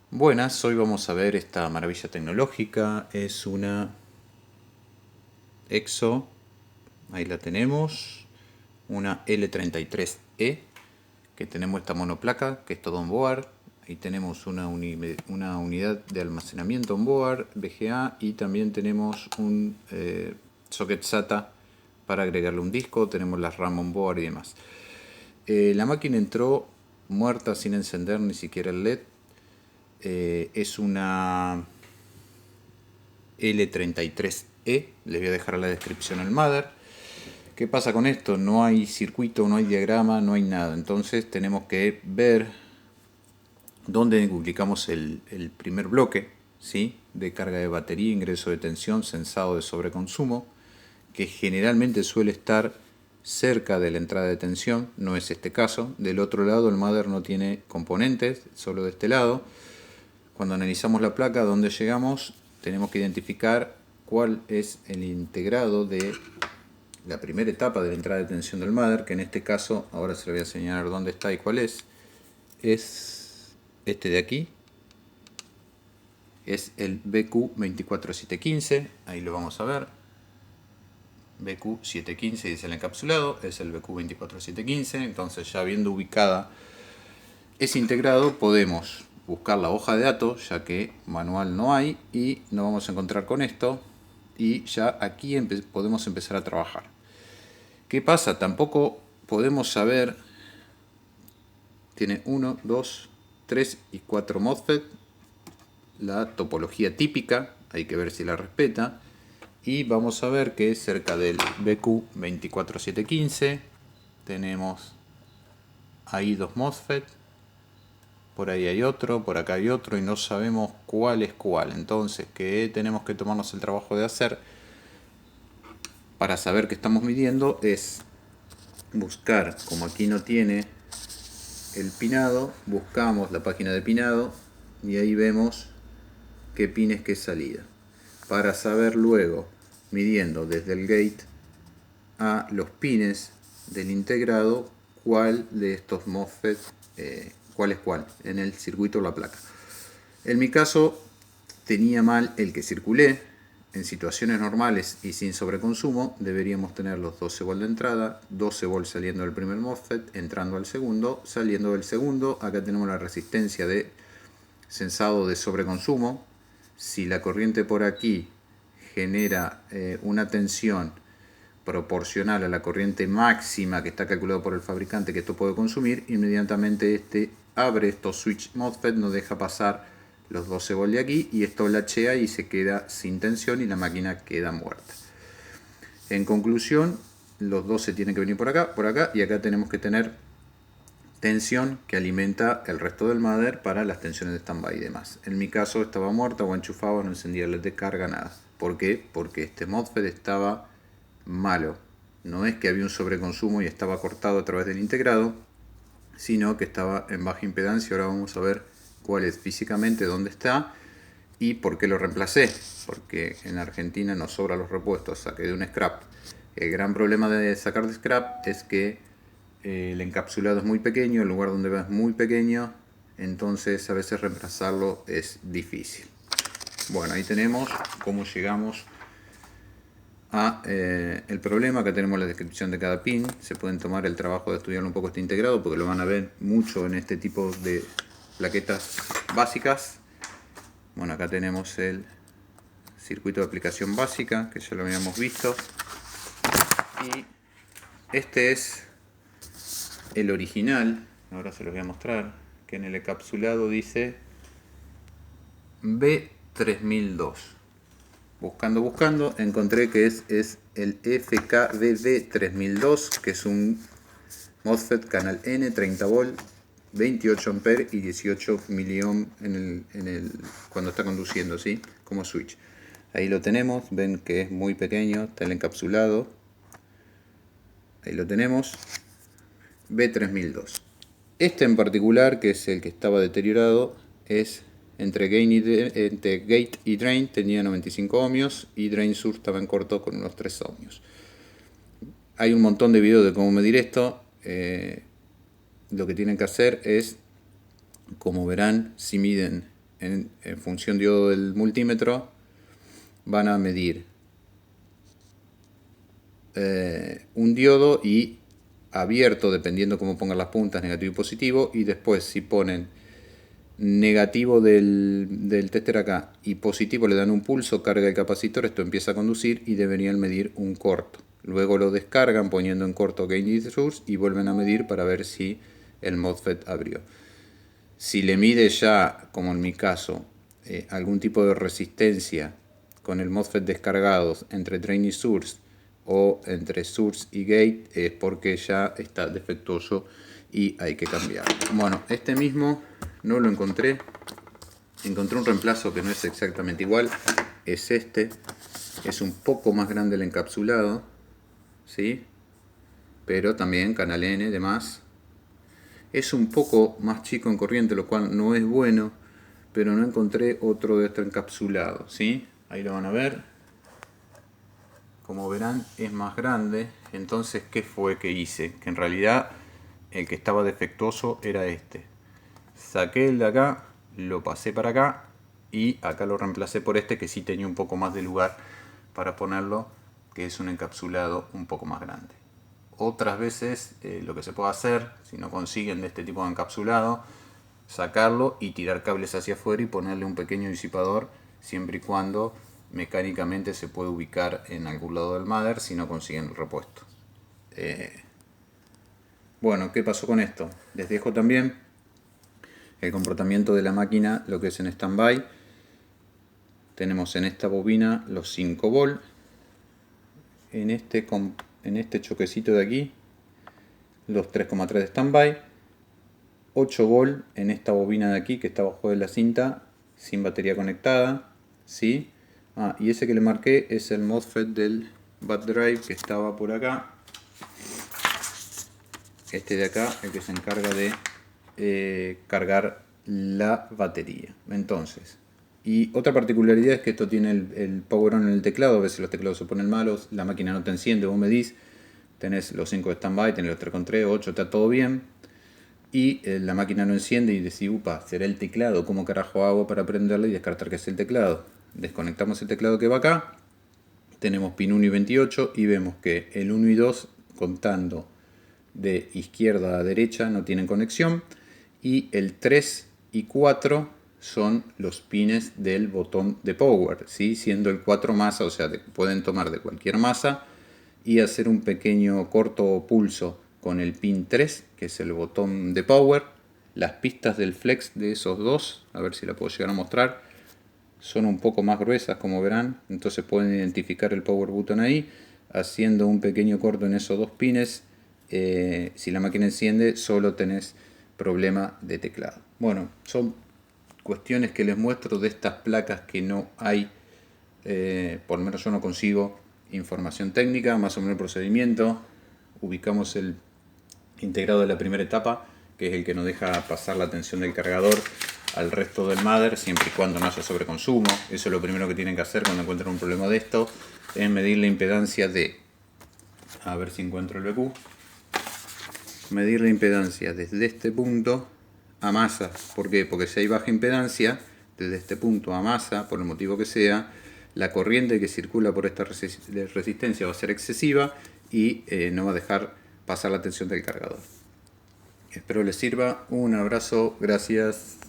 Buenas, hoy vamos a ver esta maravilla tecnológica. Es una EXO, ahí la tenemos, una L33E, que tenemos esta monoplaca, que es todo on board. Ahí tenemos una unidad de almacenamiento on board, VGA, y también tenemos un socket SATA para agregarle un disco. Tenemos las RAM on board y demás. La máquina entró muerta sin encender ni siquiera el LED. Es una L33E, les voy a dejar en la descripción el mother. ¿Qué pasa con esto? No hay circuito, no hay diagrama, no hay nada. Entonces tenemos que ver dónde ubicamos el primer bloque, ¿sí? De carga de batería, ingreso de tensión, sensado de sobreconsumo, que generalmente suele estar cerca de la entrada de tensión. No es este caso. Del otro lado el mother no tiene componentes, solo de este lado. Cuando analizamos la placa, donde llegamos, tenemos que identificar cuál es el integrado de la primera etapa de la entrada de tensión del mother, que en este caso, ahora se le voy a señalar dónde está y cuál es este de aquí, es el BQ24715, ahí lo vamos a ver, BQ715 dice el encapsulado, es el BQ24715, entonces ya habiendo ubicada ese integrado podemos buscar la hoja de datos, ya que manual no hay, y nos vamos a encontrar con esto, y ya aquí podemos empezar a trabajar. ¿Qué pasa? Tampoco podemos saber, tiene 1, 2, 3 y 4 MOSFET, la topología típica, hay que ver si la respeta, y vamos a ver que cerca del BQ24715 tenemos ahí dos MOSFET, por ahí hay otro, por acá hay otro, y no sabemos cuál es cuál. Entonces, ¿qué tenemos que tomarnos el trabajo de hacer para saber qué estamos midiendo? Es buscar, como aquí no tiene el pinado, buscamos la página de pinado y ahí vemos qué pin es qué salida, para saber luego, midiendo desde el gate a los pines del integrado, cuál de estos MOSFET, cuál es cuál en el circuito o la placa. En mi caso tenía mal el que circulé. En situaciones normales y sin sobreconsumo deberíamos tener los 12 volts de entrada, 12 volts saliendo del primer MOSFET, entrando al segundo, saliendo del segundo. Acá tenemos la resistencia de sensado de sobreconsumo. Si la corriente por aquí genera una tensión proporcional a la corriente máxima que está calculado por el fabricante que esto puede consumir, inmediatamente este abre estos switch MOSFET, no deja pasar los 12 volts de aquí, y esto lachea y se queda sin tensión y la máquina queda muerta. En conclusión, los 12 tienen que venir por acá, y acá tenemos que tener tensión que alimenta el resto del mother para las tensiones de standby y demás. En mi caso estaba muerta o enchufado, no encendía el LED de carga, nada. ¿Por qué? Porque este MOSFET estaba malo. No es que había un sobreconsumo y estaba cortado a través del integrado, sino que estaba en baja impedancia. Ahora vamos a ver cuál es físicamente, dónde está y por qué lo reemplacé. Porque en Argentina nos sobran los repuestos, saqué de un scrap. El gran problema de sacar de scrap es que el encapsulado es muy pequeño, el lugar donde va es muy pequeño, entonces a veces reemplazarlo es difícil. Bueno, ahí tenemos cómo llegamos a el problema. Acá tenemos la descripción de cada pin. Se pueden tomar el trabajo de estudiar un poco este integrado, porque lo van a ver mucho en este tipo de plaquetas básicas. Bueno, acá tenemos el circuito de aplicación básica, que ya lo habíamos visto, y este es el original. Ahora se los voy a mostrar, que en el encapsulado dice B3002. Buscando, encontré que es el FKBB3002, que es un MOSFET canal N, 30 volt, 28 amperes y 18 miliohm cuando está conduciendo, ¿sí? Como switch. Ahí lo tenemos, ven que es muy pequeño, está el encapsulado. Ahí lo tenemos, B3002. Este en particular, que es el que estaba deteriorado, es entre gate y drain tenía 95 ohmios y drain sur estaba en corto con unos 3 ohmios. Hay un montón de videos de cómo medir esto. Lo que tienen que hacer es, como verán, si miden en función diodo del multímetro, van a medir un diodo y abierto, dependiendo cómo pongan las puntas, negativo y positivo, y después si ponen negativo del tester acá y positivo le dan un pulso, carga el capacitor, esto empieza a conducir y deberían medir un corto. Luego lo descargan poniendo en corto gain y source y vuelven a medir para ver si el MOSFET abrió. Si le mide ya, como en mi caso, algún tipo de resistencia con el MOSFET descargados entre drain y source o entre source y gate, es porque ya está defectuoso y hay que cambiarlo. Bueno, este mismo no lo encontré. Encontré un reemplazo que no es exactamente igual. Es este. Es un poco más grande el encapsulado, ¿sí? Pero también canal N de más. Es un poco más chico en corriente, lo cual no es bueno, pero no encontré otro de este encapsulado, ¿sí? Ahí lo van a ver. Como verán, es más grande. Entonces, ¿qué fue que hice? Que en realidad el que estaba defectuoso era este. Saqué el de acá, lo pasé para acá y acá lo reemplacé por este que sí tenía un poco más de lugar para ponerlo, que es un encapsulado un poco más grande. Otras veces lo que se puede hacer, si no consiguen de este tipo de encapsulado, sacarlo y tirar cables hacia afuera y ponerle un pequeño disipador, siempre y cuando mecánicamente se puede ubicar en algún lado del mother si no consiguen el repuesto. Bueno, ¿qué pasó con esto? Les dejo también el comportamiento de la máquina, lo que es en standby. Tenemos en esta bobina los 5 volt. En este choquecito de aquí, los 3,3 de standby. 8 volt en esta bobina de aquí que está abajo de la cinta, sin batería conectada, ¿sí? Y ese que le marqué es el MOSFET del bat drive que estaba por acá. Este de acá, el que se encarga de cargar la batería. Entonces, y otra particularidad es que esto tiene el power on en el teclado. A veces los teclados se ponen malos, la máquina no te enciende, vos medís, tenés los 5 de standby, tenés los 3,3, 8, está todo bien. Y la máquina no enciende y decís, upa, será el teclado, ¿cómo carajo hago para prenderla y descartar que es el teclado? Desconectamos el teclado que va acá, tenemos pin 1 y 28 y vemos que el 1 y 2, contando de izquierda a derecha, no tienen conexión, y el 3 y 4 son los pines del botón de power, ¿sí? Siendo el 4 masa, o sea, pueden tomar de cualquier masa y hacer un pequeño corto pulso con el pin 3, que es el botón de power. Las pistas del flex de esos dos, a ver si la puedo llegar a mostrar, son un poco más gruesas, como verán, entonces pueden identificar el power button ahí. Haciendo un pequeño corto en esos dos pines, si la máquina enciende, solo tenés problema de teclado. Bueno, son cuestiones que les muestro de estas placas que no hay, por lo menos yo no consigo información técnica, más o menos el procedimiento. Ubicamos el integrado de la primera etapa, que es el que nos deja pasar la tensión del cargador al resto del mother, siempre y cuando no haya sobreconsumo. Eso es lo primero que tienen que hacer cuando encuentren un problema de esto, es medir la impedancia de, a ver si encuentro el BQ, medir la impedancia desde este punto a masa. ¿Por qué? Porque si hay baja impedancia, desde este punto a masa, por el motivo que sea, la corriente que circula por esta resistencia va a ser excesiva y no va a dejar pasar la tensión del cargador. Espero les sirva. Un abrazo. Gracias.